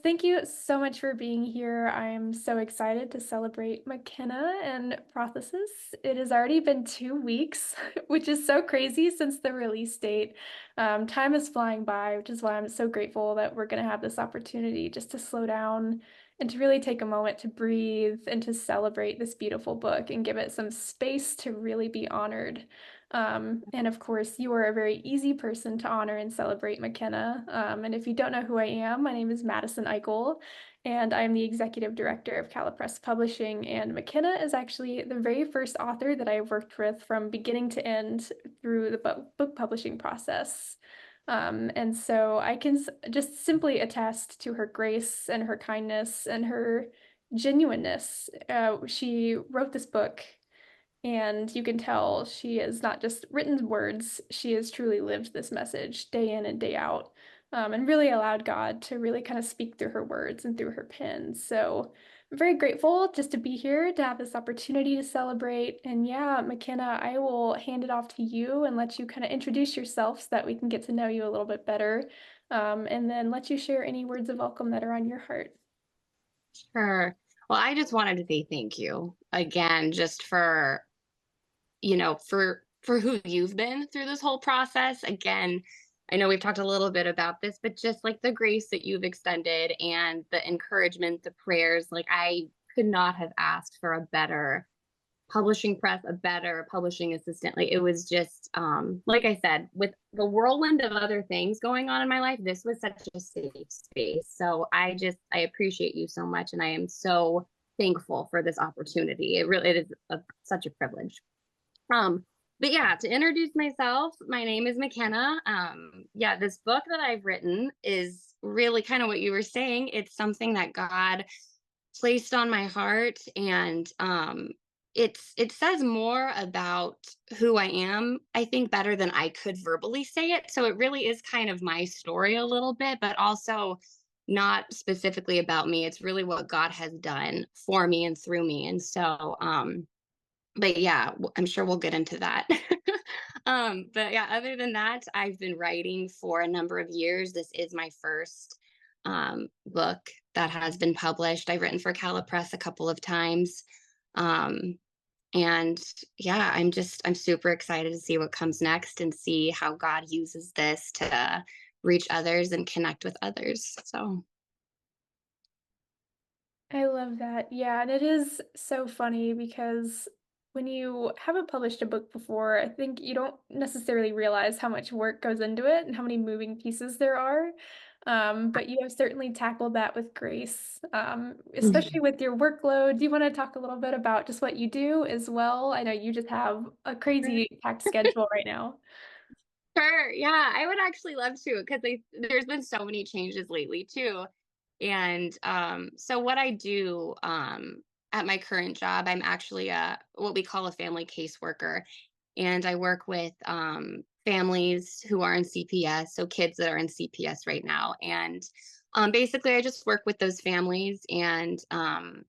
Thank you so much for being here. I'm so excited to celebrate McKenna and Prothesis. It has already been 2 weeks, which is so crazy since the release date. Time is flying by, which is why I'm so grateful that we're going to have this opportunity just to slow down and to really take a moment to breathe and to celebrate this beautiful book and give it some space to really be honored. And of course, you are a very easy person to honor and celebrate, McKenna. And if you don't know who I am, my name is Madison Eichel, and I'm the executive director of Calipress Publishing. And McKenna is actually the very first author that I worked with from beginning to end through the book publishing process. And so I can just simply attest to her grace and her kindness and her genuineness. She wrote this book. And you can tell she has not just written words, she has truly lived this message day in and day out, and really allowed God to really kind of speak through her words and through her pen. So I'm very grateful just to be here, to have this opportunity to celebrate. And yeah, McKenna, I will hand it off to you and let you kind of introduce yourself so that we can get to know you a little bit better, and then let you share any words of welcome that are on your heart. Sure. Well, I just wanted to say thank you again, just for, for who you've been through this whole process. Again, I know we've talked a little bit about this, but just like the grace that you've extended and the encouragement, the prayers, like I could not have asked for a better publishing press, a better publishing assistant. Like it was just like I said, with the whirlwind of other things going on in my life, this was such a safe space. So I appreciate you so much, and I am so thankful for this opportunity. It is such a privilege. um but yeah, to introduce myself, my name is McKenna. Yeah, this book that I've written is really kind of what you were saying. It's something that God placed on my heart, and it says more about who I am, I think, better than I could verbally say it. So it really is kind of my story a little bit, but also not specifically about me. It's really what God has done for me and through me. And so but yeah, I'm sure we'll get into that. But yeah, other than that, I've been writing for a number of years. This is my first book that has been published. I've written for Calipress a couple of times. Um, and yeah, I'm super excited to see what comes next and see how God uses this to reach others and connect with others. So, I love that. Yeah, and it is so funny because when you haven't published a book before, I think you don't necessarily realize how much work goes into it and how many moving pieces there are. But you have certainly tackled that with grace, especially with your workload. Do you want to talk a little bit about just what you do as well? I know you just have a crazy packed schedule right now. sure. Yeah, I would actually love to, because there's been so many changes lately too. And so what I do at my current job, I'm actually a what we call a family caseworker, and I work with families who are in CPS, so kids that are in CPS right now. And basically, I just work with those families, and I'm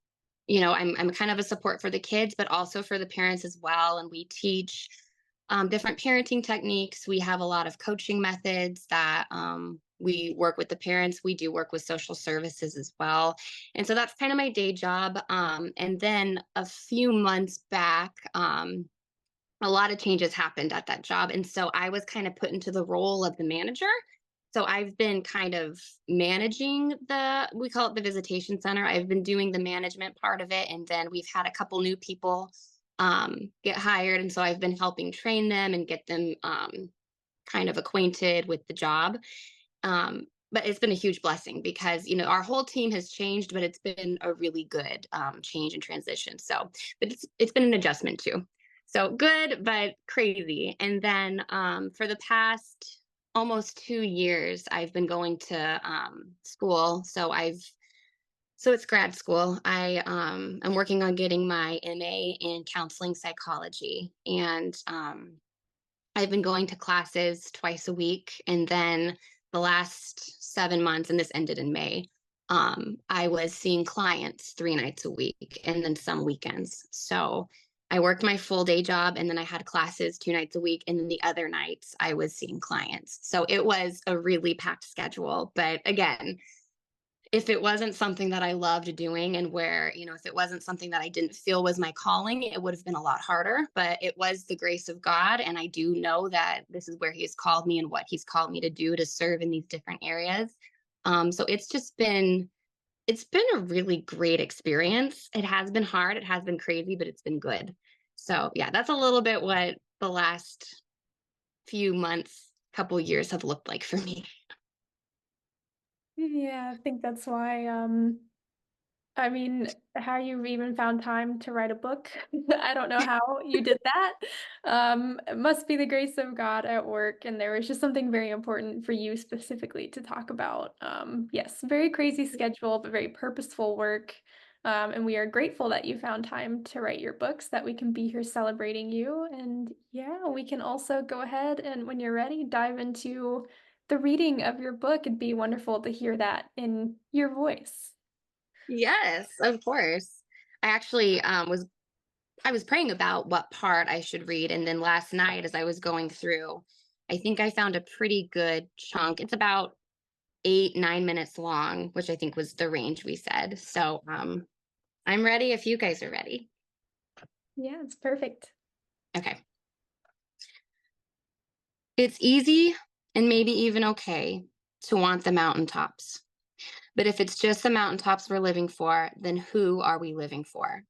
kind of a support for the kids, but also for the parents as well. And we teach different parenting techniques. We have a lot of coaching methods that we work with the parents. We do work with social services as well. And so that's kind of my day job. And then a few months back, a lot of changes happened at that job. And so I was kind of put into the role of the manager. So I've been kind of managing we call it the visitation center. I've been doing the management part of it. And then we've had a couple new people get hired. And so I've been helping train them and get them kind of acquainted with the job. But it's been a huge blessing because, our whole team has changed, but it's been a really good change and transition. So, but it's been an adjustment too. So good, but crazy. And then for the past almost 2 years, I've been going to school. So it's grad school. I'm working on getting my MA in counseling psychology, and I've been going to classes twice a week. And then the last 7 months, and this ended in May, I was seeing clients 3 nights a week and then some weekends. So I worked my full day job, and then I had classes 2 nights a week. And then the other nights I was seeing clients. So it was a really packed schedule. But again, if it wasn't something that I loved doing and where, if it wasn't something that I didn't feel was my calling, it would have been a lot harder. But it was the grace of God. And I do know that this is where He's called me and what He's called me to do to serve in these different areas. So it's been a really great experience. It has been hard, it has been crazy, but it's been good. So yeah, that's a little bit what the last few months, couple years have looked like for me. Yeah, I think that's why I mean, how you've even found time to write a book. I don't know how you did that. It must be the grace of God at work, and there was just something very important for you specifically to talk about. Yes, very crazy schedule, but very purposeful work. And we are grateful that you found time to write your books, that we can be here celebrating you. And yeah, we can also go ahead and when you're ready, dive into the reading of your book. It'd be wonderful to hear that in your voice. Yes, of course. I actually I was praying about what part I should read, and then last night as I was going through, I think I found a pretty good chunk. It's about 8, 9 minutes long, which I think was the range we said. So I'm ready if you guys are ready. Yeah, it's perfect. Okay. It's easy and maybe even okay to want the mountaintops. But if it's just the mountaintops we're living for, then who are we living for?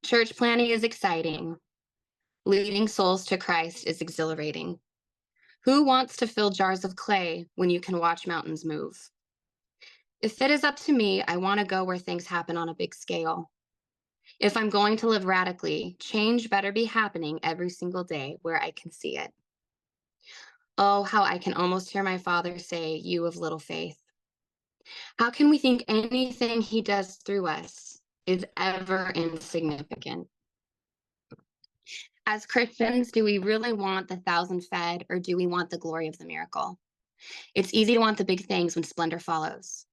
Church planning is exciting. Leading souls to Christ is exhilarating. Who wants to fill jars of clay when you can watch mountains move? If it is up to me, I want to go where things happen on a big scale. If I'm going to live radically, change better be happening every single day where I can see it. Oh, how I can almost hear my father say, "You of little faith." How can we think anything he does through us is ever insignificant? As Christians, do we really want the thousand fed or do we want the glory of the miracle? It's easy to want the big things when splendor follows.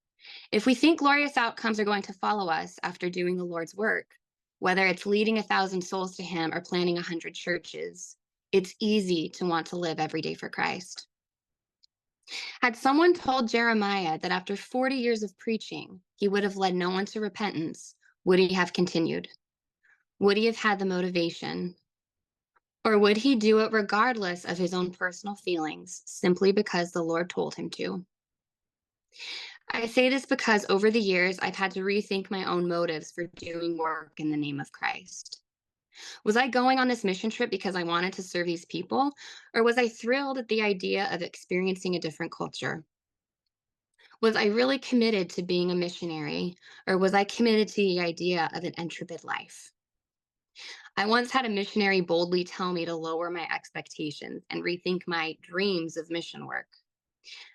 If we think glorious outcomes are going to follow us after doing the Lord's work, whether it's leading 1,000 souls to Him or planting 100 churches, it's easy to want to live every day for Christ. Had someone told Jeremiah that after 40 years of preaching, he would have led no one to repentance, would he have continued? Would he have had the motivation? Or would he do it regardless of his own personal feelings, simply because the Lord told him to? I say this because over the years, I've had to rethink my own motives for doing work in the name of Christ. Was I going on this mission trip because I wanted to serve these people, or was I thrilled at the idea of experiencing a different culture? Was I really committed to being a missionary, or was I committed to the idea of an intrepid life? I once had a missionary boldly tell me to lower my expectations and rethink my dreams of mission work.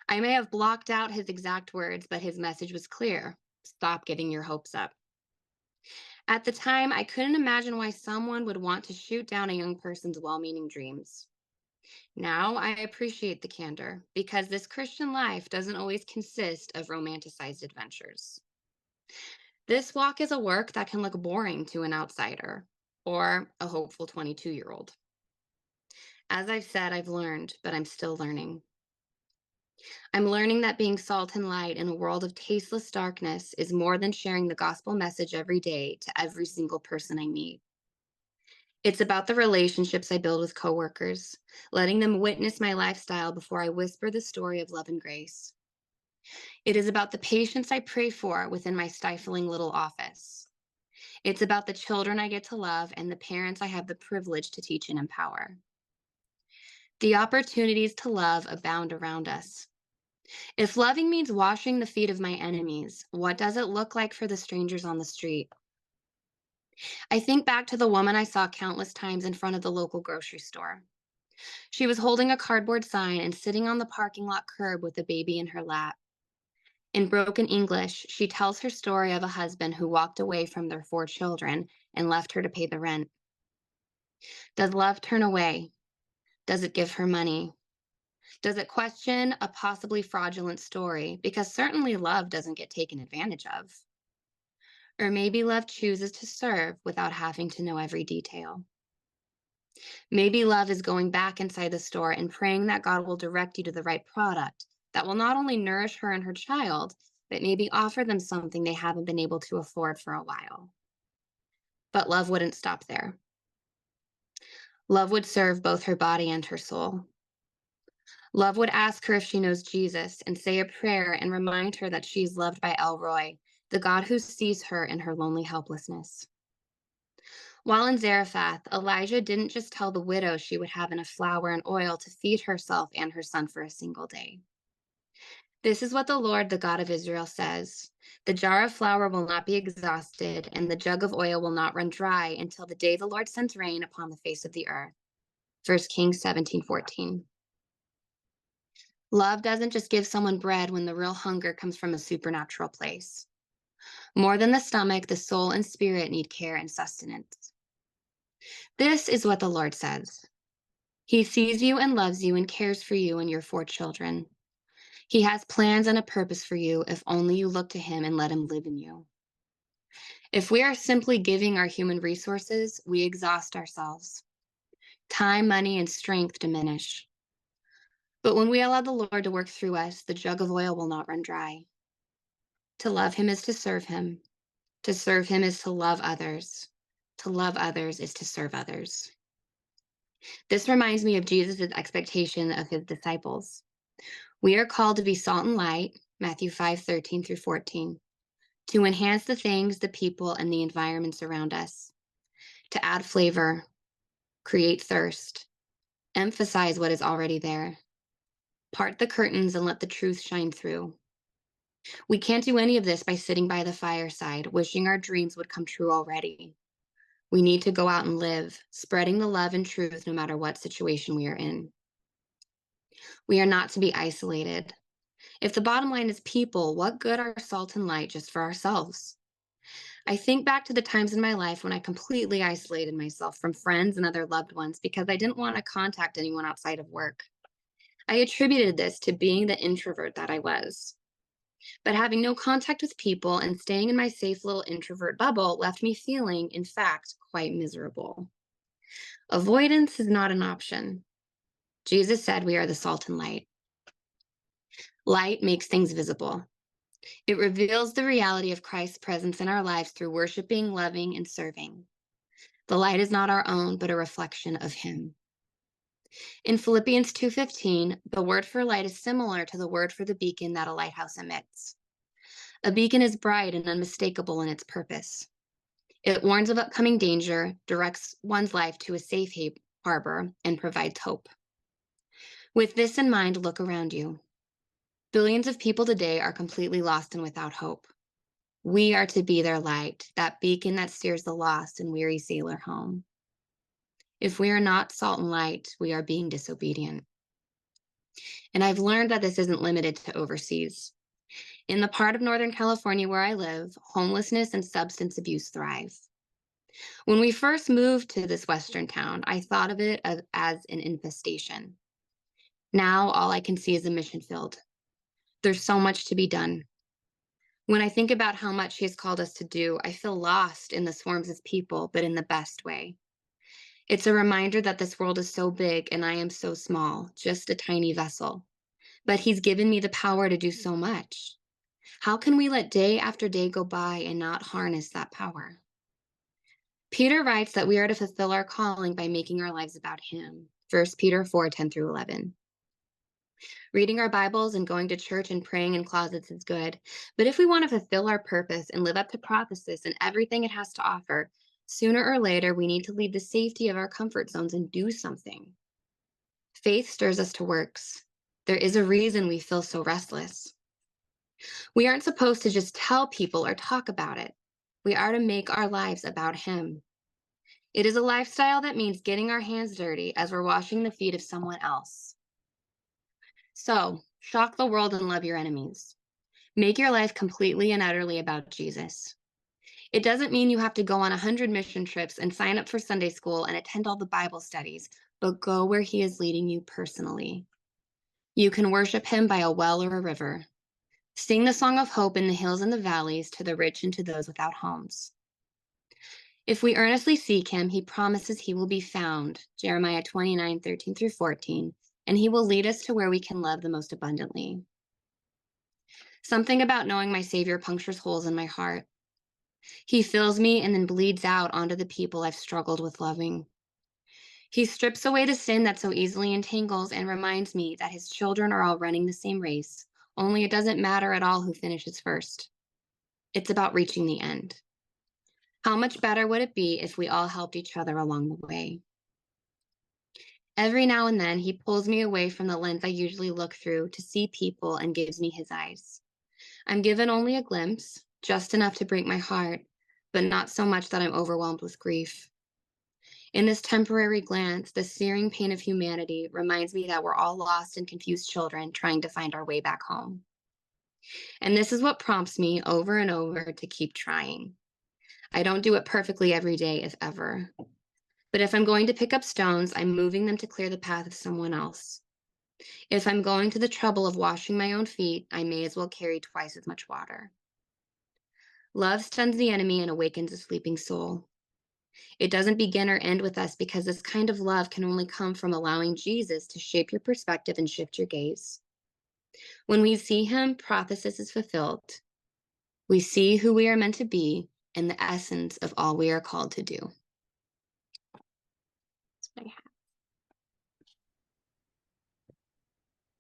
I may have blocked out his exact words, but his message was clear: stop getting your hopes up. At the time, I couldn't imagine why someone would want to shoot down a young person's well meaning dreams. Now I appreciate the candor because this Christian life doesn't always consist of romanticized adventures. This walk is a work that can look boring to an outsider or a hopeful 22-year-old. As I've said, I've learned, but I'm still learning. I'm learning that being salt and light in a world of tasteless darkness is more than sharing the gospel message every day to every single person I meet. It's about the relationships I build with coworkers, letting them witness my lifestyle before I whisper the story of love and grace. It is about the patients I pray for within my stifling little office. It's about the children I get to love and the parents I have the privilege to teach and empower. The opportunities to love abound around us. If loving means washing the feet of my enemies, what does it look like for the strangers on the street? I think back to the woman I saw countless times in front of the local grocery store. She was holding a cardboard sign and sitting on the parking lot curb with a baby in her lap. In broken English, she tells her story of a husband who walked away from their 4 children and left her to pay the rent. Does love turn away? Does it give her money? Does it question a possibly fraudulent story? Because certainly love doesn't get taken advantage of. Or maybe love chooses to serve without having to know every detail. Maybe love is going back inside the store and praying that God will direct you to the right product that will not only nourish her and her child, but maybe offer them something they haven't been able to afford for a while. But love wouldn't stop there. Love would serve both her body and her soul. Love would ask her if she knows Jesus and say a prayer and remind her that she's loved by El Roy, the God who sees her in her lonely helplessness. While in Zarephath, Elijah didn't just tell the widow she would have enough flour and oil to feed herself and her son for a single day. This is what the Lord, the God of Israel, says. The jar of flour will not be exhausted, and the jug of oil will not run dry until the day the Lord sends rain upon the face of the earth. 1 Kings 17:14. Love doesn't just give someone bread when the real hunger comes from a supernatural place. More than the stomach, the soul and spirit need care and sustenance. This is what the Lord says. He sees you and loves you and cares for you and your 4 children. He has plans and a purpose for you if only you look to him and let him live in you. If we are simply giving our human resources, we exhaust ourselves. Time, money, and strength diminish. But when we allow the Lord to work through us, the jug of oil will not run dry. To love him is to serve him. To serve him is to love others. To love others is to serve others. This reminds me of Jesus' expectation of his disciples. We are called to be salt and light, Matthew 5:13-14, to enhance the things, the people, and the environments around us, to add flavor, create thirst, emphasize what is already there, part the curtains and let the truth shine through. We can't do any of this by sitting by the fireside, wishing our dreams would come true already. We need to go out and live, spreading the love and truth no matter what situation we are in. We are not to be isolated. If the bottom line is people, what good are salt and light just for ourselves? I think back to the times in my life when I completely isolated myself from friends and other loved ones because I didn't want to contact anyone outside of work. I attributed this to being the introvert that I was. But having no contact with people and staying in my safe little introvert bubble left me feeling, in fact, quite miserable. Avoidance is not an option. Jesus said we are the salt and light. Light makes things visible. It reveals the reality of Christ's presence in our lives through worshiping, loving, and serving. The light is not our own, but a reflection of him. In Philippians 2:15, the word for light is similar to the word for the beacon that a lighthouse emits. A beacon is bright and unmistakable in its purpose. It warns of upcoming danger, directs one's life to a safe harbor, and provides hope. With this in mind, look around you. Billions of people today are completely lost and without hope. We are to be their light, that beacon that steers the lost and weary sailor home. If we are not salt and light, we are being disobedient. And I've learned that this isn't limited to overseas. In the part of Northern California where I live, homelessness and substance abuse thrive. When we first moved to this Western town, I thought of it as an infestation. Now all I can see is a mission field. There's so much to be done. When I think about how much he has called us to do, I feel lost in the swarms of people, but in the best way. It's a reminder that this world is so big and I am so small, just a tiny vessel. But he's given me the power to do so much. How can we let day after day go by and not harness that power? Peter writes that we are to fulfill our calling by making our lives about him. 1 Peter 4:10-11. Reading our Bibles and going to church and praying in closets is good, but if we want to fulfill our purpose and live up to Prothesis and everything it has to offer, sooner or later we need to leave the safety of our comfort zones and do something. Faith stirs us to works. There is a reason we feel so restless. We aren't supposed to just tell people or talk about it. We are to make our lives about him. It is a lifestyle that means getting our hands dirty as we're washing the feet of someone else. So, shock the world and love your enemies. Make your life completely and utterly about Jesus. It doesn't mean you have to go on 100 mission trips and sign up for Sunday school and attend all the Bible studies, but go where he is leading you personally. You can worship him by a well or a river. Sing the song of hope in the hills and the valleys to the rich and to those without homes. If we earnestly seek him, he promises he will be found, Jeremiah 29:13-14, and he will lead us to where we can love the most abundantly. Something about knowing my Savior punctures holes in my heart. He fills me and then bleeds out onto the people I've struggled with loving. He strips away the sin that so easily entangles and reminds me that his children are all running the same race, only it doesn't matter at all who finishes first. It's about reaching the end. How much better would it be if we all helped each other along the way? Every now and then, he pulls me away from the lens I usually look through to see people and gives me his eyes. I'm given only a glimpse, just enough to break my heart, but not so much that I'm overwhelmed with grief. In this temporary glance, the searing pain of humanity reminds me that we're all lost and confused children trying to find our way back home. And this is what prompts me over and over to keep trying. I don't do it perfectly every day, if ever. But if I'm going to pick up stones, I'm moving them to clear the path of someone else. If I'm going to the trouble of washing my own feet, I may as well carry twice as much water. Love stuns the enemy and awakens a sleeping soul. It doesn't begin or end with us because this kind of love can only come from allowing Jesus to shape your perspective and shift your gaze. When we see him, Prothesis is fulfilled. We see who we are meant to be and the essence of all we are called to do. That's what I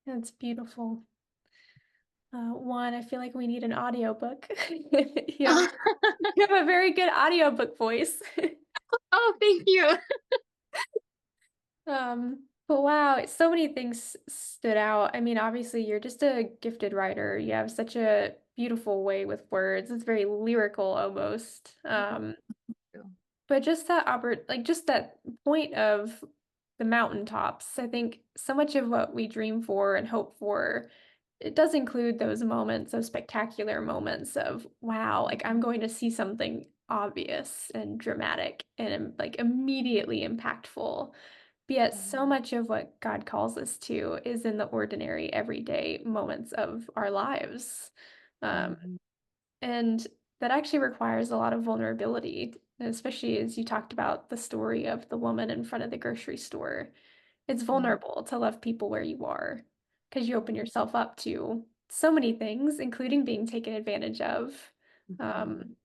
That's beautiful. One, I feel like we need an audiobook. have. You have a very good audiobook voice. Oh, thank you. But wow, so many things stood out. I mean, obviously, you're just a gifted writer. You have such a beautiful way with words. It's very lyrical almost. But just that like just that point of the mountaintops, I think so much of what we dream for and hope for, it does include those moments, those spectacular moments of, wow, like I'm going to see something obvious and dramatic and like immediately impactful. But yet, so much of what God calls us to is in the ordinary, everyday moments of our lives. Um, Mhm. and that actually requires a lot of vulnerability, especially as you talked about the story of the woman in front of the grocery store. It's Yeah. vulnerable to love people where you are because you open yourself up to so many things, including being taken advantage of. Mhm. Um,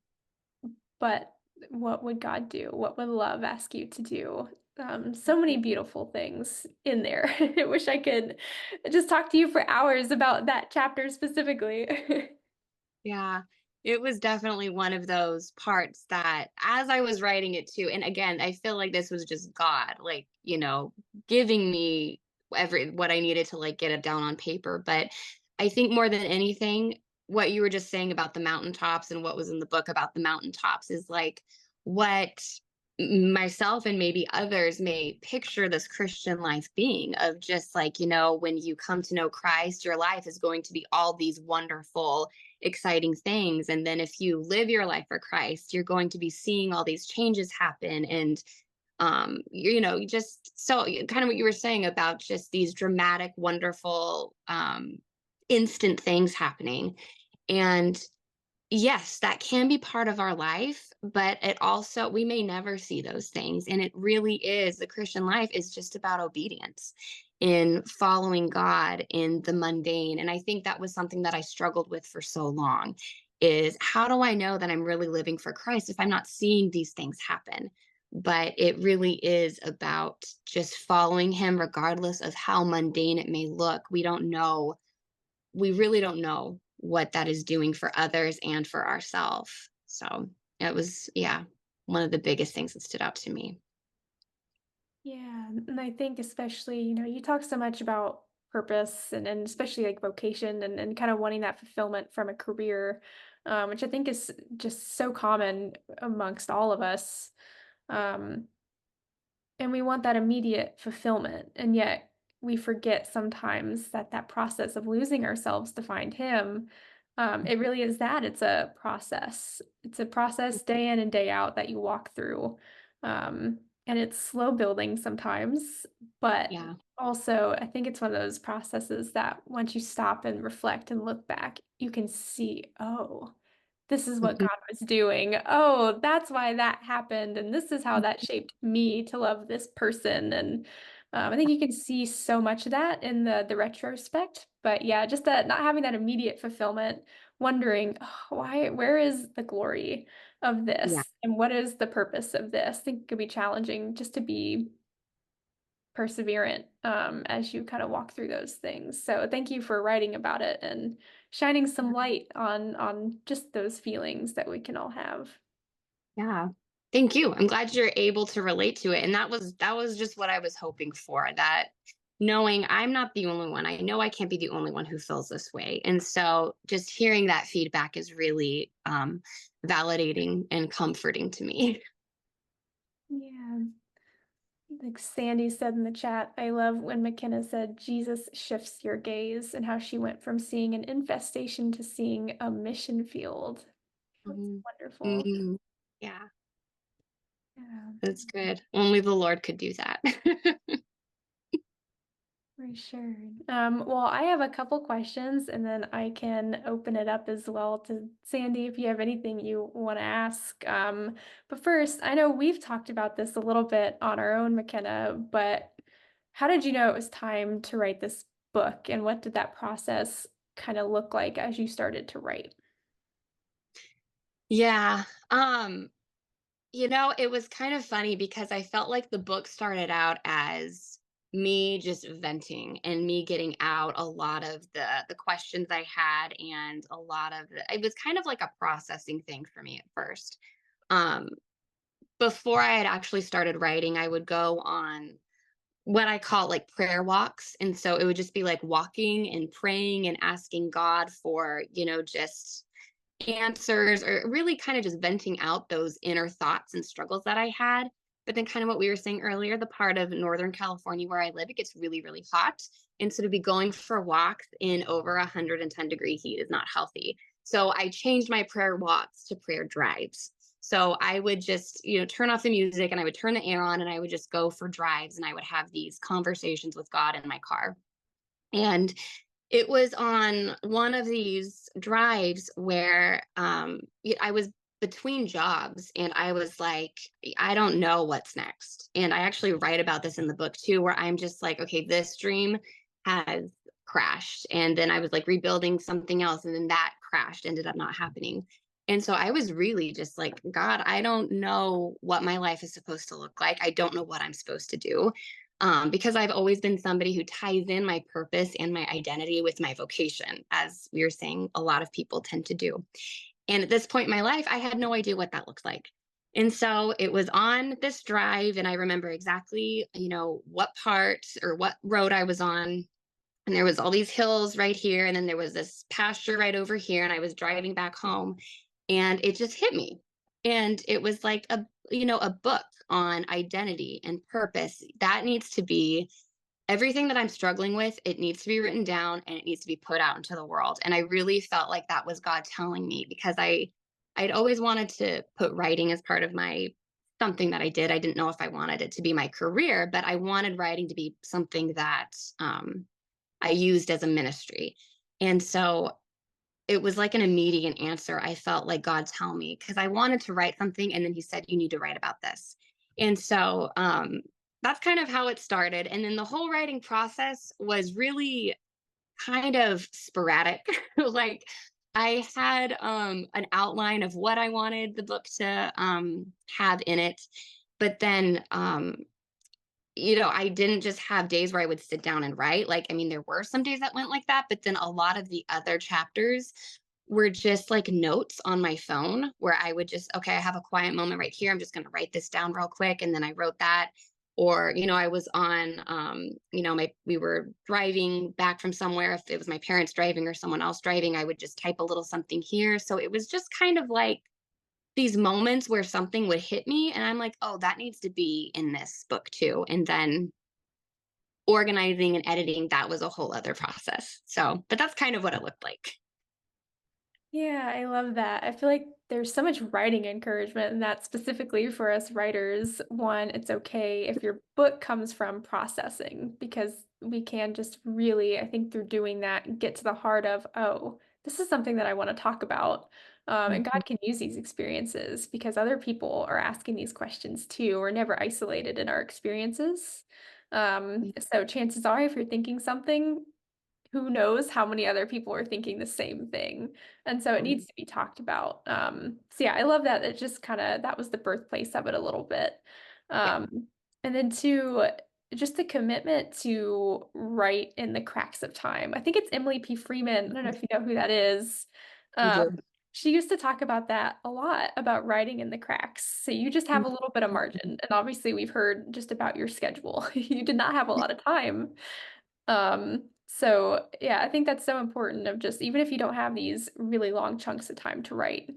but what would God do? What would love ask you to do? So many beautiful things in there. I wish I could just talk to you for hours about that chapter specifically. Yeah, it was definitely one of those parts that as I was writing it too, and again, I feel like this was just God, like, giving me every what I needed to like get it down on paper. But I think more than anything, what you were just saying about the mountaintops and what was in the book about the mountaintops is like what myself and maybe others may picture this Christian life being of just like, when you come to know Christ, your life is going to be all these wonderful exciting things. And then if you live your life for Christ, you're going to be seeing all these changes happen. And, just so kind of what you were saying about just these dramatic, wonderful, instant things happening. And yes, that can be part of our life, but it also, we may never see those things. And it really is, the Christian life is just about obedience in following God in the mundane. And I think that was something that I struggled with for so long is how do I know that I'm really living for Christ if I'm not seeing these things happen? But it really is about just following him regardless of how mundane it may look. We really don't know what that is doing for others and for ourselves. So it was, yeah, one of the biggest things that stood out to me. Yeah, and I think especially, you talk so much about purpose and especially like vocation and kind of wanting that fulfillment from a career, which I think is just so common amongst all of us. Um, and we want that immediate fulfillment, and yet we forget sometimes that that process of losing ourselves to find him, it really is that. It's a process. It's a process day in and day out that you walk through. And it's slow building sometimes, but Yeah. also I think it's one of those processes that once you stop and reflect and look back, you can see, oh, this is what Mhm. God was doing. Oh, that's why that happened. And this is how that shaped me to love this person. And I think you can see so much of that in the retrospect, but yeah, just that not having that immediate fulfillment, wondering, "Oh, why, where is the glory of Yeah. this, and what is the purpose of this?" I think it could be challenging just to be perseverant as you kind of walk through those things. So thank you for writing about it and shining some light on just those feelings that we can all have. Yeah. Thank you. I'm glad you're able to relate to it. And that was just what I was hoping for, that knowing I'm not the only one. I know I can't be the only one who feels this way. And so just hearing that feedback is really validating and comforting to me. Yeah. Like Sandy said in the chat, I love when McKenna said, Jesus shifts your gaze, and how she went from seeing an infestation to seeing a mission field. That's Mhm. wonderful. Mhm. Yeah, Yeah. that's good. Only the Lord could do that. For sure. Well, I have a couple questions and then I can open it up as well to Sandy if you have anything you want to ask. But first, I know we've talked about this a little bit on our own, McKenna, but how did you know it was time to write this book, and what did that process kind of look like as you started to write? Yeah. It was kind of funny because I felt like the book started out as me just venting and me getting out a lot of the questions I had, and a lot of it was kind of like a processing thing for me at first. Um Before I had actually started writing, I would go on what I call like prayer walks. And so it would just be like walking and praying and asking God for, just answers, or really kind of just venting out those inner thoughts and struggles that I had. But then, kind of what we were saying earlier, the part of Northern California where I live, it gets really, really hot. And so to be going for walks in over 110-degree heat is not healthy. So I changed my prayer walks to prayer drives. So I would just, turn off the music and I would turn the air on and I would just go for drives and I would have these conversations with God in my car. And it was on one of these drives where I was between jobs and I was like, I don't know what's next. And I actually write about this in the book too, where I'm just like, okay, this dream has crashed. And then I was like rebuilding something else. And then that crashed, ended up not happening. And so I was really just like, God, I don't know what my life is supposed to look like. I don't know what I'm supposed to do, because I've always been somebody who ties in my purpose and my identity with my vocation, as we were saying, a lot of people tend to do. And at this point in my life, I had no idea what that looked like. And so it was on this drive, and I remember exactly, what part or what road I was on. And there was all these hills right here, and then there was this pasture right over here, and I was driving back home, and it just hit me. And it was like a book on identity and purpose. That needs to be everything that I'm struggling with. It needs to be written down and it needs to be put out into the world. And I really felt like that was God telling me, because I'd always wanted to put writing as part of my something that I did. I didn't know if I wanted it to be my career, but I wanted writing to be something that I used as a ministry. And so it was like an immediate answer. I felt like God tell me, because I wanted to write something, and then He said, "You need to write about this." And so that's kind of how it started. And then the whole writing process was really kind of sporadic. Like, I had an outline of what I wanted the book to have in it, but then I didn't just have days where I would sit down and write. Like, I mean, there were some days that went like that, but then a lot of the other chapters were just like notes on my phone, where I would just, okay, I have a quiet moment right here. I'm just going to write this down real quick. And then I wrote that. Or, I was on, we were driving back from somewhere. If it was my parents driving or someone else driving, I would just type a little something here. So it was just kind of like these moments where something would hit me and I'm like, oh, that needs to be in this book too. And then organizing and editing, that was a whole other process. So, but that's kind of what it looked like. Yeah, I love that. I feel like there's so much writing encouragement in that, specifically for us writers. One, it's okay if your book comes from processing, because we can just really, I think, through doing that, get to the heart of, oh, this is something that I want to talk about. And Mhm. God can use these experiences because other people are asking these questions too. We're never isolated in our experiences. So chances are, if you're thinking something, who knows how many other people are thinking the same thing. And so it needs to be talked about. So yeah, I love that. It just kind of, that was the birthplace of it a little bit. Yeah. And then two, just the commitment to write in the cracks of time. I think it's Emily P. Freeman. I don't know if you know who that is. I Um, do. she used to talk about that a lot, about writing in the cracks. So you just have a little bit of margin. And obviously we've heard just about your schedule. You did not have a lot of time. So yeah, I think that's so important of just even if you don't have these really long chunks of time to write,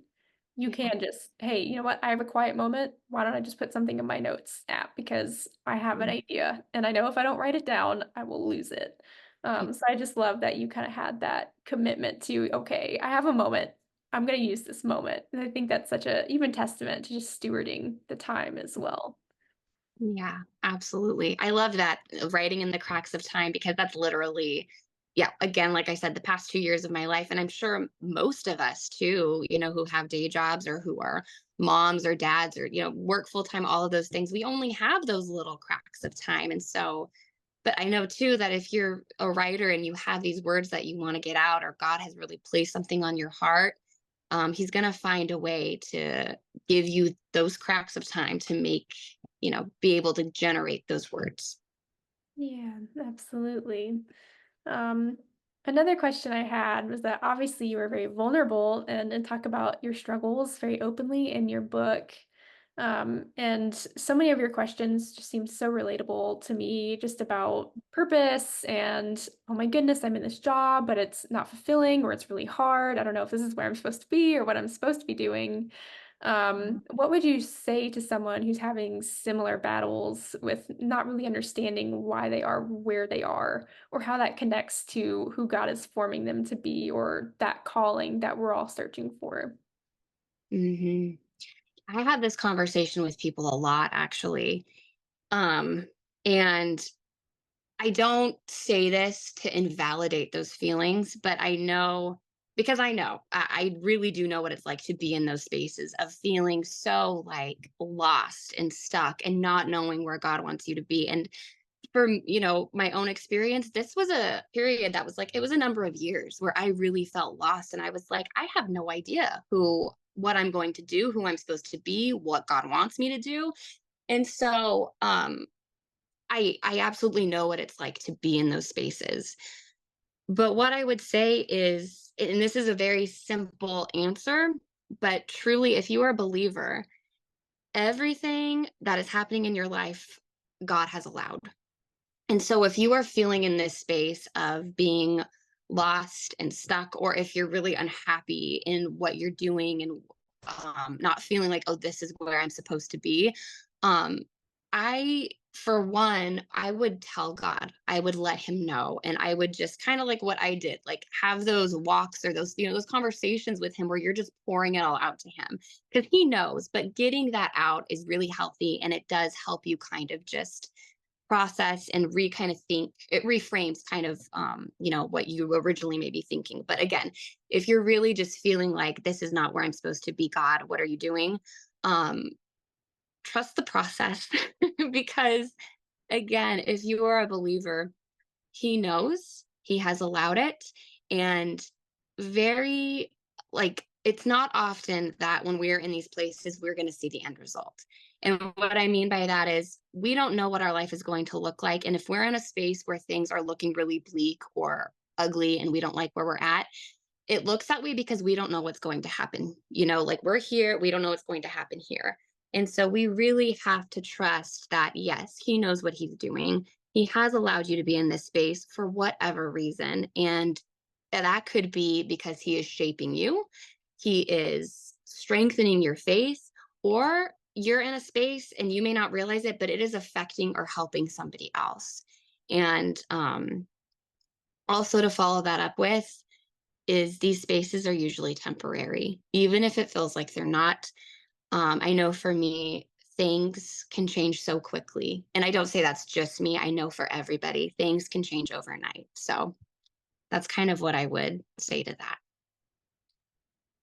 you Yeah. can just, hey, you know what? I have a quiet moment. Why don't I just put something in my notes app because I have an idea and I know if I don't write it down, I will lose it. So I just love that you kind of had that commitment to, okay, I have a moment. I'm going to use this moment. And I think that's such a even testament to just stewarding the time as well. Yeah, absolutely. I love that writing in the cracks of time because that's literally, yeah, again, like I said, the past 2 years of my life. And I'm sure most of us too, who have day jobs or who are moms or dads or, work full time, all of those things, we only have those little cracks of time. And so, but I know too that if you're a writer and you have these words that you want to get out, or God has really placed something on your heart, he's going to find a way to give you those cracks of time to make, be able to generate those words. Yeah, absolutely. Um, Another question I had was that obviously you were very vulnerable and talk about your struggles very openly in your book. And so many of your questions just seem so relatable to me, just about purpose and, oh my goodness, I'm in this job, but it's not fulfilling or it's really hard. I don't know if this is where I'm supposed to be or what I'm supposed to be doing. What would you say to someone who's having similar battles with not really understanding why they are where they are, or how that connects to who God is forming them to be, or that calling that we're all searching for? hmm I have this conversation with people a lot, actually. Um, and I don't say this to invalidate those feelings, but I know, because I really do know what it's like to be in those spaces of feeling so like lost and stuck and not knowing where God wants you to be. And for my own experience, this was a period that was like, it was a number of years where I really felt lost, and I was like, I have no idea what I'm going to do, who I'm supposed to be, what God wants me to do. And so I absolutely know what it's like to be in those spaces. But what I would say is, and this is a very simple answer, but truly, if you are a believer, everything that is happening in your life, God has allowed. And so if you are feeling in this space of being lost and stuck, or if you're really unhappy in what you're doing and not feeling like, oh, this is where I'm supposed to be, um, for one, I would tell God, I would let him know. And I would just kind of like what I did, like have those walks or those conversations with him where you're just pouring it all out to him because he knows. But getting that out is really healthy. And it does help you kind of just process and kind of think. It reframes kind of what you originally may be thinking. But again, if you're really just feeling like this is not where I'm supposed to be, God, what are you doing? um Trust the process because again, if you are a believer, he knows, he has allowed it. And very, like, it's not often that when we're in these places we're going to see the end result. And what I mean by that is we don't know what our life is going to look like, and if we're in a space where things are looking really bleak or ugly and we don't like where we're at, it looks that way because we don't know what's going to happen. Like, we're here, we don't know what's going to happen here. And so we really have to trust that, yes, he knows what he's doing. He has allowed you to be in this space for whatever reason. And that could be because he is shaping you, he is strengthening your faith, or you're in a space and you may not realize it, but it is affecting or helping somebody else. And also, to follow that up with, is these spaces are usually temporary, even if it feels like they're not. I know for me, things can change so quickly. And I don't say that's just me. I know for everybody, things can change overnight. So that's kind of what I would say to that.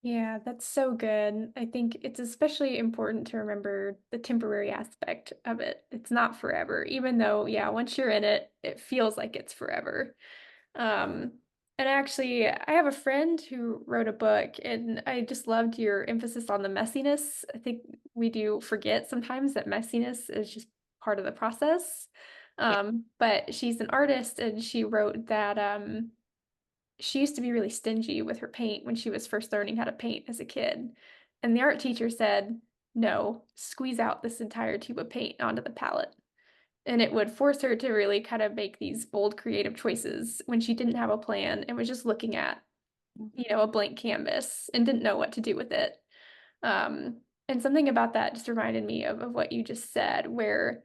Yeah, that's so good. I think it's especially important to remember the temporary aspect of it. It's not forever, even though, yeah, once you're in it, it feels like it's forever. Um, and actually, I have a friend who wrote a book, and I just loved your emphasis on the messiness. I think we do forget sometimes that messiness is just part of the process. Yeah. But she's an artist, and she wrote that she used to be really stingy with her paint when she was first learning how to paint as a kid. And the art teacher said, no, squeeze out this entire tube of paint onto the palette. And it would force her to really kind of make these bold, creative choices when she didn't have a plan and was just looking at, a blank canvas and didn't know what to do with it. And something about that just reminded me of what you just said, where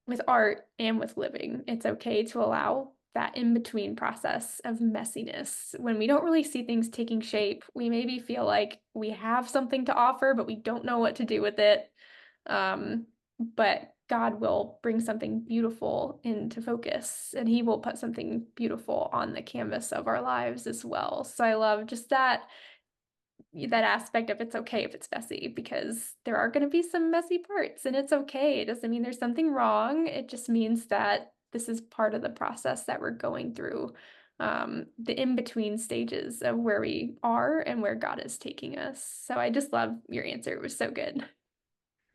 with art and with living, it's okay to allow that in between process of messiness. When we don't really see things taking shape, we maybe feel like we have something to offer, but we don't know what to do with it. But God will bring something beautiful into focus, and He will put something beautiful on the canvas of our lives as well. So I love just that aspect of it's okay if it's messy because there are going to be some messy parts and it's okay. It doesn't mean there's something wrong. It just means that this is part of the process that we're going through, the in-between stages of where we are and where God is taking us. So I just love your answer. It was so good.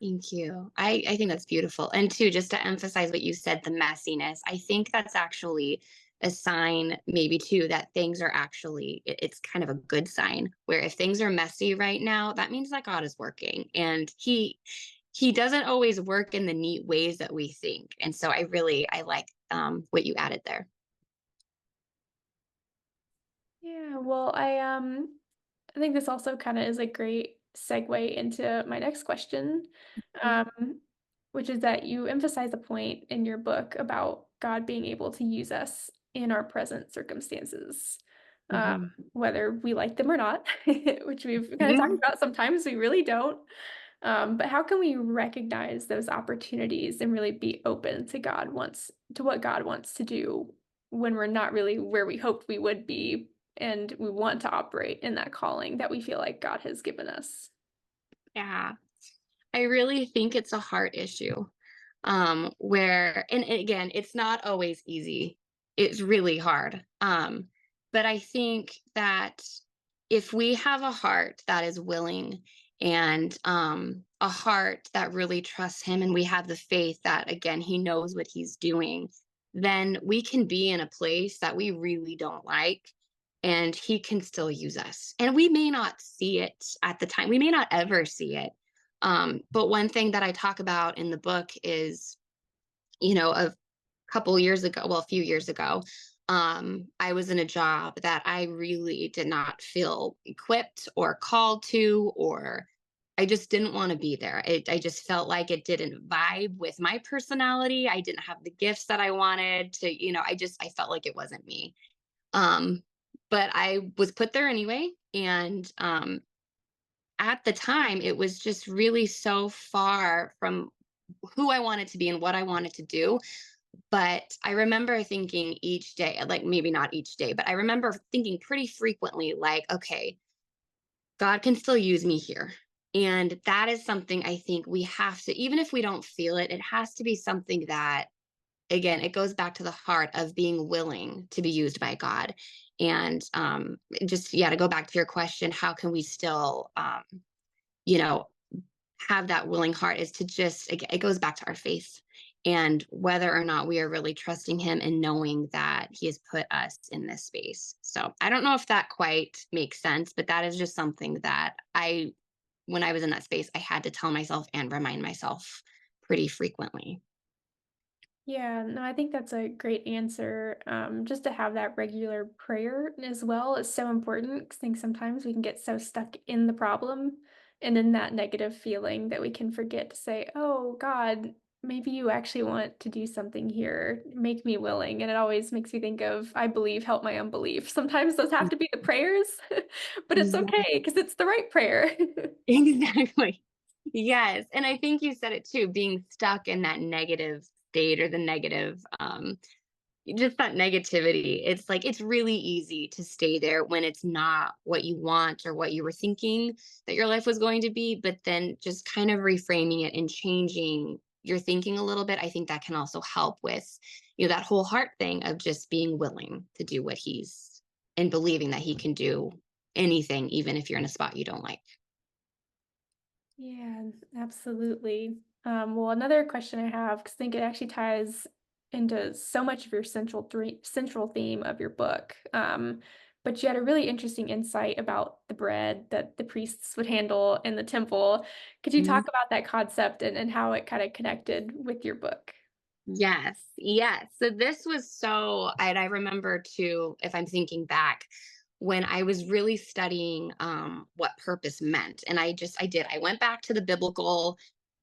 Thank you. I think that's beautiful. And two, just to emphasize what you said, the messiness, I think that's actually a sign, maybe too, that things are actually, it's kind of a good sign where if things are messy right now, that means that God is working. And he doesn't always work in the neat ways that we think. And so I like what you added there. Yeah, well, I think this also kind of is a great segue into my next question, um, which is that you emphasize a point in your book about God being able to use us in our present circumstances, Mm-hmm. whether we like them or not, which we've kind of talked Mm-hmm. about sometimes we really don't. But how can we recognize those opportunities and really be open to what God wants to do when we're not really where we hoped we would be and we want to operate in that calling that we feel like God has given us? Yeah. I really think it's a heart issue. Where and again, it's not always easy. It's really hard. But I think that if we have a heart that is willing and a heart that really trusts him and we have the faith that again he knows what he's doing, then we can be in a place that we really don't like and he can still use us. And we may not see it at the time. We may not ever see it, but one thing that I talk about in the book is, a couple years ago, well, a few years ago, I was in a job that I really did not feel equipped or called to, or I just didn't want to be there. I just felt like it didn't vibe with my personality. I didn't have the gifts that I wanted to, I felt like it wasn't me. Um, but I was put there anyway. And at the time, it was just really so far from who I wanted to be and what I wanted to do. But I remember thinking each day, like maybe not each day, but I remember thinking pretty frequently, like, okay, God can still use me here. And that is something I think we have to, even if we don't feel it, it has to be something that, again, it goes back to the heart of being willing to be used by God. And just, yeah, to go back to your question, how can we still, you know, have that willing heart is to just it goes back to our faith and whether or not we are really trusting him and knowing that he has put us in this space. So I don't know if that quite makes sense, but that is just something that when I was in that space, I had to tell myself and remind myself pretty frequently. Yeah, no, I think that's a great answer. Just to have that regular prayer as well is so important because I think sometimes we can get so stuck in the problem and in that negative feeling that we can forget to say, "Oh God, maybe you actually want to do something here. Make me willing." And it always makes me think of, "I believe, help my unbelief." Sometimes those have to be the prayers, but it's Yeah, okay because it's the right prayer. exactly. Yes. And I think you said it too, being stuck in that negative state or the negative just that negativity. It's like it's really easy to stay there when it's not what you want or what you were thinking that your life was going to be, but then just kind of reframing it and changing your thinking a little bit. I think that can also help with, that whole heart thing of just being willing to do what he's and believing that he can do anything, even if you're in a spot you don't like. Yeah, absolutely. Well, another question I have, because I think it actually ties into so much of your central theme of your book. But you had a really interesting insight about the bread that the priests would handle in the temple. Could you talk about that concept and how it kind of connected with your book? Yes, yes. So this was so, and I remember too, if I'm thinking back, when I was really studying what purpose meant. And I went back to the biblical,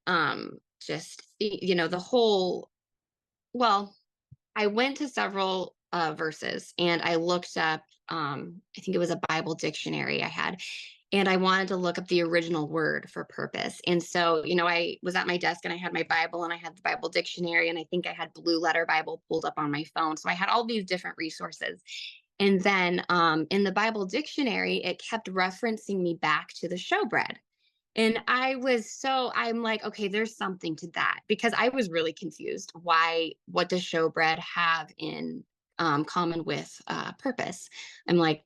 the whole, well, I went to several verses and I looked up, I think it was a Bible dictionary I had, and I wanted to look up the original word for purpose. And so, I was at my desk and I had my Bible and I had the Bible dictionary, and I think I had Blue Letter Bible pulled up on my phone. So I had all these different resources. And then in the Bible dictionary, it kept referencing me back to the showbread. And I'm like, okay, there's something to that, because I was really confused. What does showbread have in common with purpose? I'm like,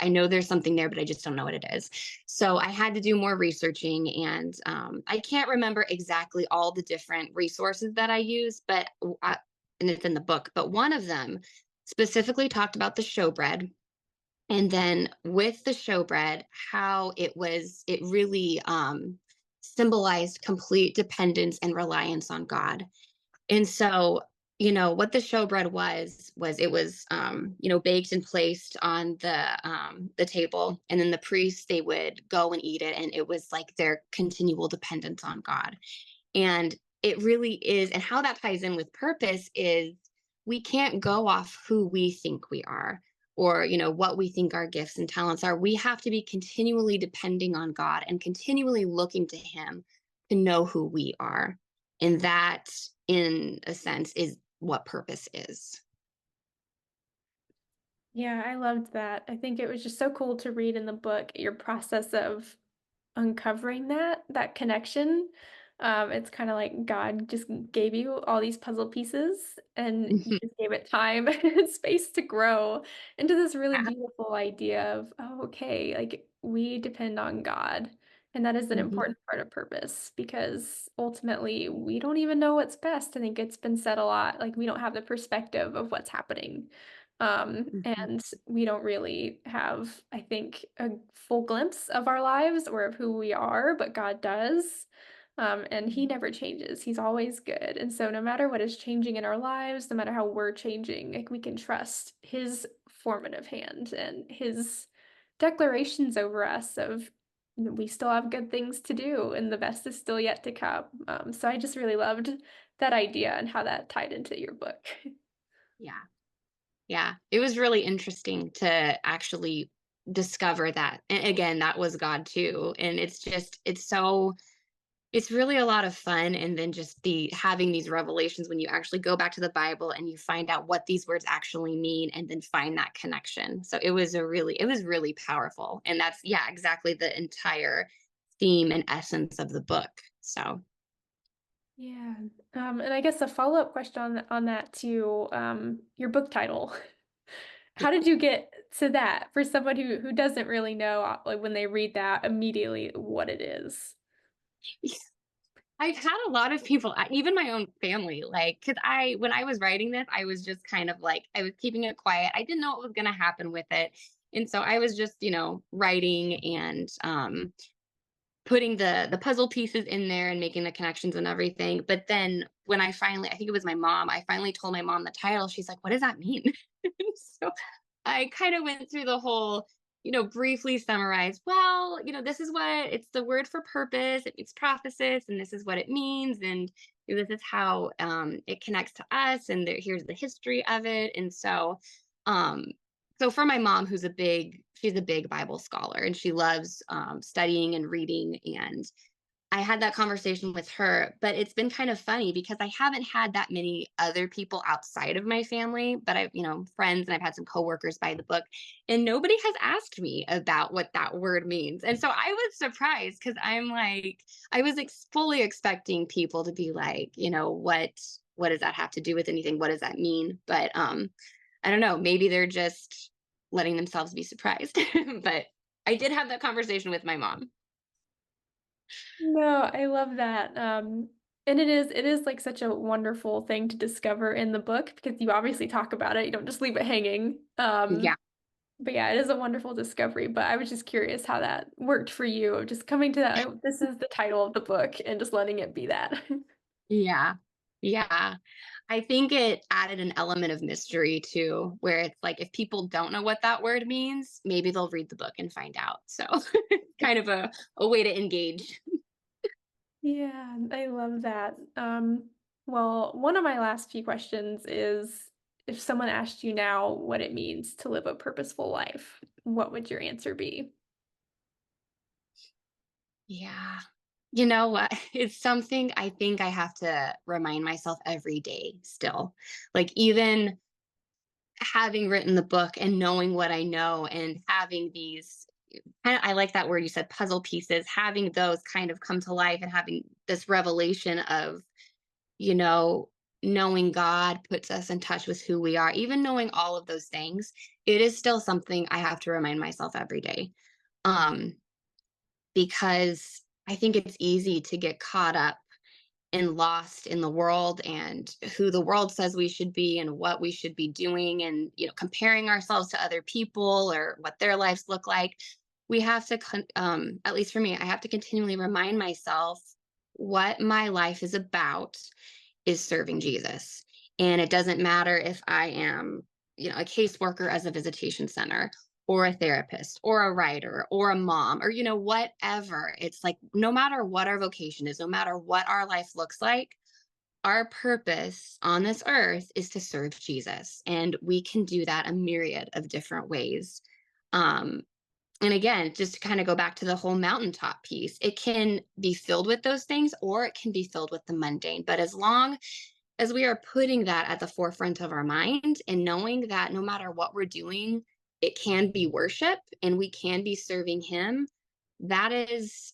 I know there's something there, but I just don't know what it is. So I had to do more researching, and I can't remember exactly all the different resources that I use, and it's in the book, but one of them specifically talked about the showbread. And then with the showbread, how it really symbolized complete dependence and reliance on God. And so, what the showbread was it was, baked and placed on the table, and then the priests, they would go and eat it, and it was like their continual dependence on God. And it really is, and how that ties in with purpose is, we can't go off who we think we are, or what we think our gifts and talents are. We have to be continually depending on God and continually looking to him to know who we are. And that, in a sense, is what purpose is. Yeah, I loved that. I think it was just so cool to read in the book your process of uncovering that connection. It's kind of like God just gave you all these puzzle pieces and you Mhm. just gave it time and space to grow into this really Yeah. beautiful idea of, oh, okay, like we depend on God. And that is an Hmm. important part of purpose because ultimately we don't even know what's best. I think it's been said a lot, like we don't have the perspective of what's happening. Hmm. And we don't really have, I think, a full glimpse of our lives or of who we are, but God does. And He never changes. He's always good. And so, no matter what is changing in our lives, no matter how we're changing, like we can trust His formative hand and His declarations over us of we still have good things to do and the best is still yet to come. So, I just really loved that idea and how that tied into your book. Yeah. Yeah. It was really interesting to actually discover that. And again, that was God too. And it's really a lot of fun. And then just having these revelations when you actually go back to the Bible and you find out what these words actually mean, and then find that connection. So it was really powerful. And that's, yeah, exactly the entire theme and essence of the book. So Yeah. And I guess a follow-up question on that too, your book title. How did you get to that for someone who doesn't really know like when they read that immediately what it is? I've had a lot of people, even my own family, like, because when I was writing this, I was just kind of like, I was keeping it quiet. I didn't know what was going to happen with it. And so I was just, writing and putting the puzzle pieces in there and making the connections and everything. But then when I think it was my mom, I finally told my mom the title. She's like, "What does that mean?" So I kind of went through the whole, briefly summarized. Well, this is what it's the word for purpose. It means prothesis, and this is what it means, and this is how it connects to us, and here's the history of it. And um, so for my mom, she's a big Bible scholar, and she loves studying and reading, and I had that conversation with her, but it's been kind of funny because I haven't had that many other people outside of my family, but I've, friends, and I've had some coworkers buy the book, and nobody has asked me about what that word means. And so I was surprised because I'm like, I was fully expecting people to be like, what does that have to do with anything? What does that mean? But I don't know, maybe they're just letting themselves be surprised. But I did have that conversation with my mom. No, I love that. And it is like such a wonderful thing to discover in the book because you obviously talk about it. You don't just leave it hanging. Yeah. But yeah, it is a wonderful discovery. But I was just curious how that worked for you of just coming to that, like, this is the title of the book and just letting it be that. Yeah. Yeah. I think it added an element of mystery too, where it's like if people don't know what that word means, maybe they'll read the book and find out. So kind of a way to engage. Yeah, I love that. Well, one of my last few questions is if someone asked you now what it means to live a purposeful life, what would your answer be? Yeah. You know what? It's something I think I have to remind myself every day still. Like even having written the book and knowing what I know and having these I like that word you said, puzzle pieces, having those kind of come to life and having this revelation of, you know, knowing God puts us in touch with who we are, even knowing all of those things, it is still something I have to remind myself every day. Um, because I think it's easy to get caught up and lost in the world and who the world says we should be and what we should be doing and comparing ourselves to other people or what their lives look like. We have to at least for me, I have to continually remind myself what my life is about is serving Jesus. And it doesn't matter if I am, a caseworker as a visitation center or a therapist or a writer or a mom or, whatever. It's like no matter what our vocation is, no matter what our life looks like, our purpose on this earth is to serve Jesus. And we can do that a myriad of different ways. Um, and again, just to kind of go back to the whole mountaintop piece, it can be filled with those things or it can be filled with the mundane. But as long as we are putting that at the forefront of our mind and knowing that no matter what we're doing, it can be worship and we can be serving Him, that is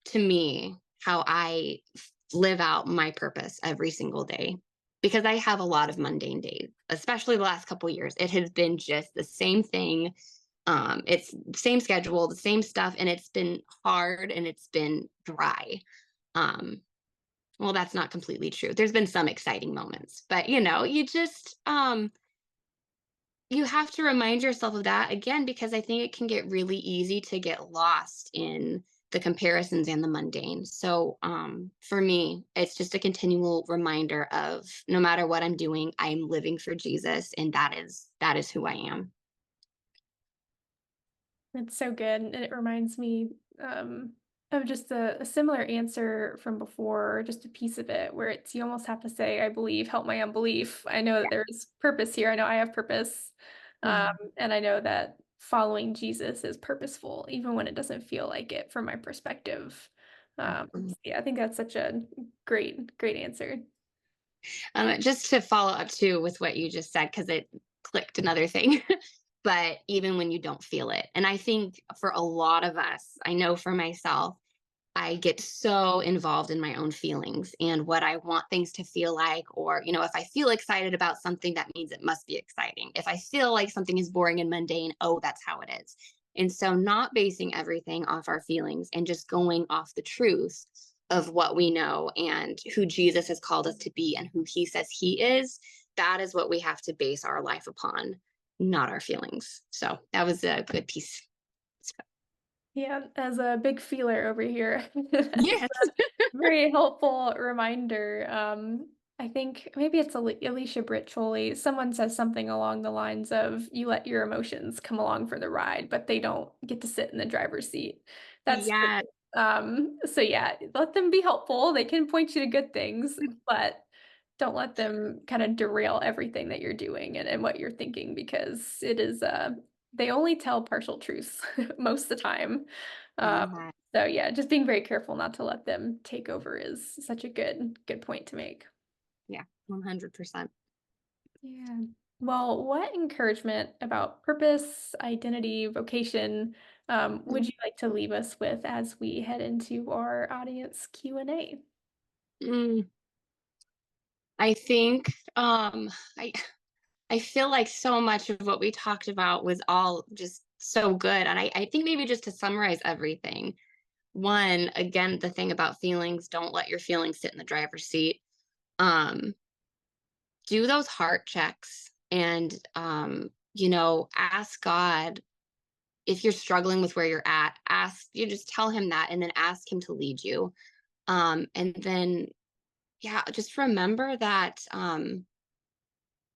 to me how I live out my purpose every single day. Because I have a lot of mundane days, especially the last couple of years. It has been just the same thing. It's the same schedule, the same stuff, and it's been hard and it's been dry. Um, well, that's not completely true. There's been some exciting moments, but you just you have to remind yourself of that again because I think it can get really easy to get lost in the comparisons and the mundane. So, for me, it's just a continual reminder of no matter what I'm doing, I'm living for Jesus, and that is who I am. It's so good. And it reminds me of just a similar answer from before, just a piece of it where it's you almost have to say, I believe, help my unbelief. I know that there's purpose here. I know I have purpose. Yeah. And I know that following Jesus is purposeful, even when it doesn't feel like it from my perspective. Mhm. Yeah, I think that's such a great answer. Just to follow up too with what you just said, because it clicked another thing. But even when you don't feel it, and I think for a lot of us, I know for myself, I get so involved in my own feelings and what I want things to feel like. Or, if I feel excited about something, that means it must be exciting. If I feel like something is boring and mundane, oh, that's how it is. And so, not basing everything off our feelings and just going off the truth of what we know and who Jesus has called us to be and who He says He is, that is what we have to base our life upon, not our feelings. So, that was a good piece. Yeah, as a big feeler over here. That's Yes. very helpful reminder. I think maybe it's Alicia Britt-Chole. Someone says something along the lines of, "You let your emotions come along for the ride, but they don't get to sit in the driver's seat." That's true. Yeah. So yeah, let them be helpful. They can point you to good things, but don't let them kind of derail everything that you're doing and what you're thinking because it is they only tell partial truths most of the time. Um, Yeah. So yeah, just being very careful not to let them take over is such a good point to make. Yeah, 100%. Yeah. Well, what encouragement about purpose, identity, vocation, would you like to leave us with as we head into our audience Q&A? Mm, I think I I feel like so much of what we talked about was all just so good. And I think maybe just to summarize everything, one, again, the thing about feelings, don't let your feelings sit in the driver's seat. Um, do those heart checks and ask God if you're struggling with where you're at, ask you just tell him that and then ask him to lead you. And then yeah, just remember that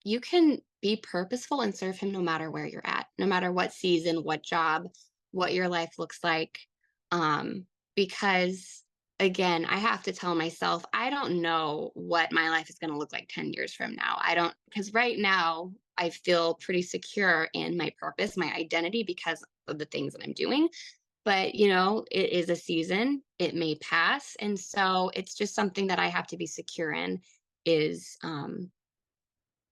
you can be purposeful and serve him no matter where you're at, no matter what season, what job, what your life looks like. Um, because again, I have to tell myself, I don't know what my life is going to look like 10 years from now. I don't, because right now I feel pretty secure in my purpose, my identity, because of the things that I'm doing. But, it is a season, it may pass. And so it's just something that I have to be secure in is,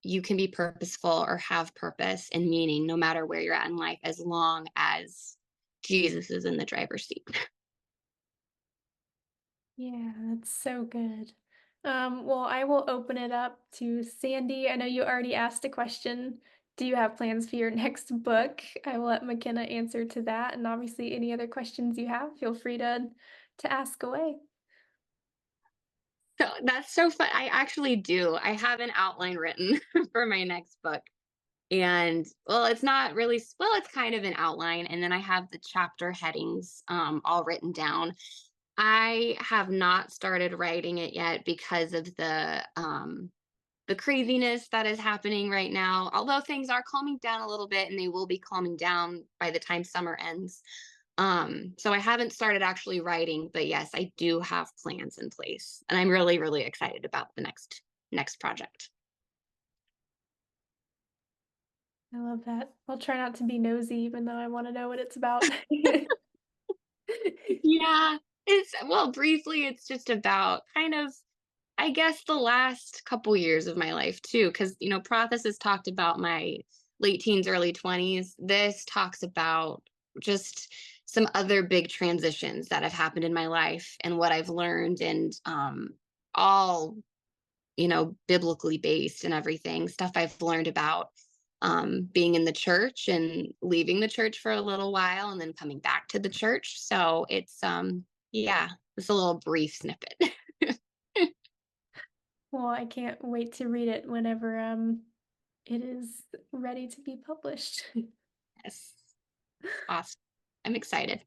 you can be purposeful or have purpose and meaning no matter where you're at in life as long as Jesus is in the driver's seat. Yeah, that's so good. Well, I will open it up to Sandy. I know you already asked a question. Do you have plans for your next book? I will let McKenna answer to that. And obviously, any other questions you have, feel free to ask away. So that's so fun. I actually do. I have an outline written for my next book. And well, it's not really, well, it's kind of an outline. And then I have the chapter headings all written down. I have not started writing it yet because of the craziness that is happening right now. Although things are calming down a little bit and they will be calming down by the time summer ends. So I haven't started actually writing, but yes, I do have plans in place. And I'm really, really excited about the next project. I love that. I'll try not to be nosy, even though I want to know what it's about. Yeah. Well, briefly, it's just about kind of I guess the last couple years of my life too, because Prothesis talked about my late teens, early 20s. This talks about just some other big transitions that have happened in my life and what I've learned, and all biblically based and everything. Stuff I've learned about being in the church and leaving the church for a little while and then coming back to the church. So it's yeah, it's a little brief snippet. Well, I can't wait to read it whenever it is ready to be published. Yes. Awesome. I'm excited.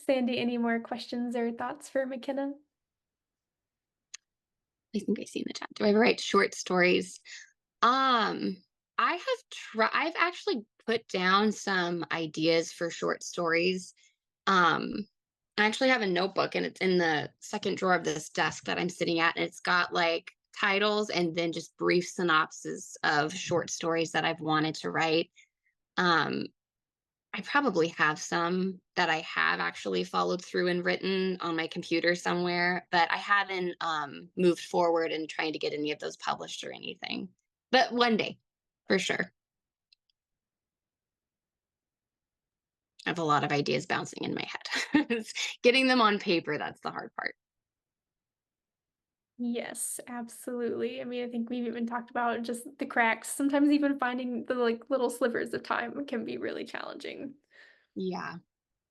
Sandy, any more questions or thoughts for McKenna? I think I see in the chat. Do I write short stories? Um, I've actually put down some ideas for short stories. Um, I actually have a notebook and it's in the second drawer of this desk that I'm sitting at, and it's got like titles and then just brief synopses of short stories that I've wanted to write. Um, I probably have some that I have actually followed through and written on my computer somewhere, but I haven't moved forward in trying to get any of those published or anything. But one day, for sure. I have a lot of ideas bouncing in my head. It's getting them on paper, that's the hard part. Yes, absolutely. I mean, I think we've even talked about just the cracks. Sometimes even finding the like little slivers of time can be really challenging. Yeah,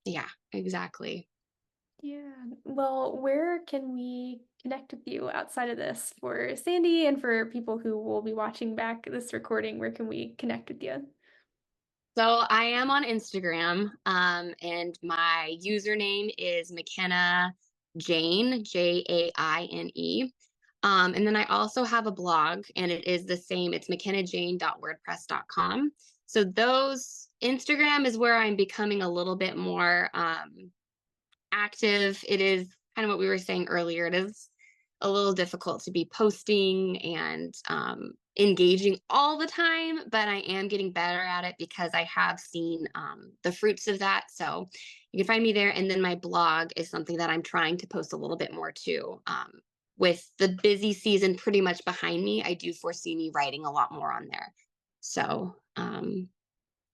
yeah, exactly. Yeah. Well, where can we connect with you outside of this for Sandy and for people who will be watching back this recording? Where can we connect with you? So I am on Instagram, and my username is McKenna Jane, Jaine. And then I also have a blog, and it is the same. It's mckennajane.wordpress.com. So those Instagram is where I'm becoming a little bit more active. It is kind of what we were saying earlier. It is a little difficult to be posting and engaging all the time, but I am getting better at it because I have seen the fruits of that. So you can find me there. And then my blog is something that I'm trying to post a little bit more too. With the busy season pretty much behind me, I do foresee me writing a lot more on there. So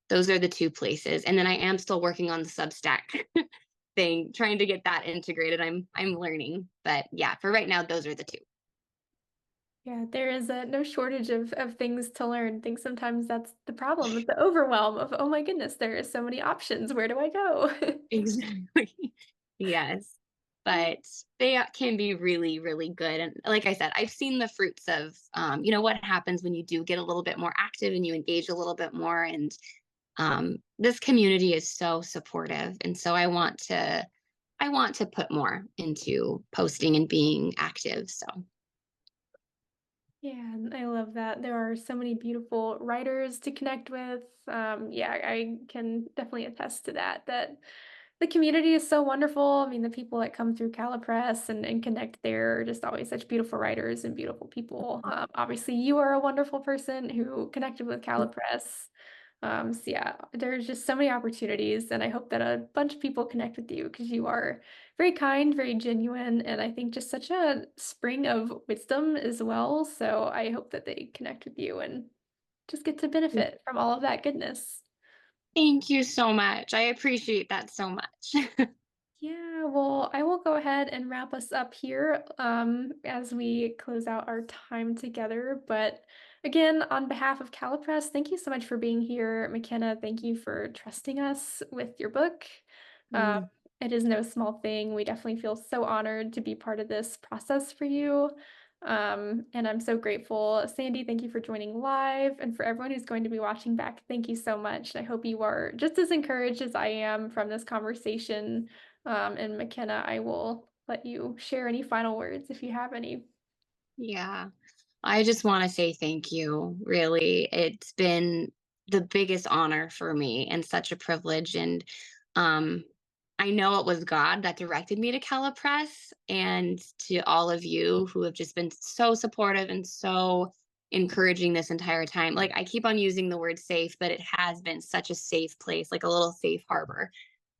those are the two places. And then I am still working on the Substack thing, trying to get that integrated. I'm learning. But yeah, for right now, those are the two. Yeah, there is no shortage of things to learn. I think sometimes that's the problem with the overwhelm of, oh my goodness, there are so many options. Where do I go? Exactly. Yes. But they can be really, really good. And like I said, I've seen the fruits of, what happens when you do get a little bit more active and you engage a little bit more. And this community is so supportive. And so I want to put more into posting and being active. So Yeah, and I love that. There are so many beautiful writers to connect with. Yeah, I can definitely attest to that. That the community is so wonderful. I mean, the people that come through CalaPress and connect there are just always such beautiful writers and beautiful people. Obviously, you are a wonderful person who connected with CalaPress. So yeah, there's just so many opportunities, and I hope that a bunch of people connect with you because you are very kind, very genuine, and I think just such a spring of wisdom as well. So I hope that they connect with you and just get to benefit from all of that goodness. thank you so much. I appreciate that so much. Yeah, well, I will go ahead and wrap us up here as we close out our time together. But again, on behalf of CalaPress, thank you so much for being here. McKenna, thank you for trusting us with your book. Um, Mm, it is no small thing. We definitely feel so honored to be part of this process for you. And I'm so grateful. Sandy, thank you for joining live. And for everyone who's going to be watching back, thank you so much. I hope you are just as encouraged as I am from this conversation. And McKenna, I will let you share any final words if you have any. yeah. I just want to say thank you. Really, it's been the biggest honor for me and such a privilege. And um, I know it was God that directed me to CalaPress, and to all of you who have just been so supportive and so encouraging this entire time. Like I keep on using the word safe, but it has been such a safe place, like a little safe harbor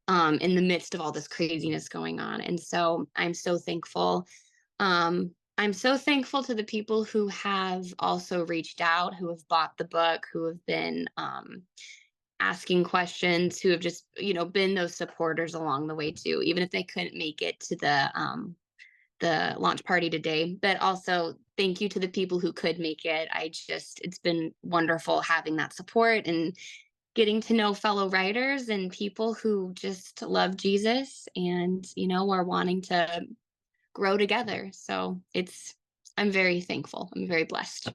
in the midst of all this craziness going on. And so I'm so thankful. I'm so thankful to the people who have also reached out, who have bought the book, who have been asking questions, who have just, been those supporters along the way too, even if they couldn't make it to the launch party today. But also thank you to the people who could make it. It's been wonderful having that support and getting to know fellow writers and people who just love Jesus and, are wanting to grow together. So I'm very thankful. I'm very blessed.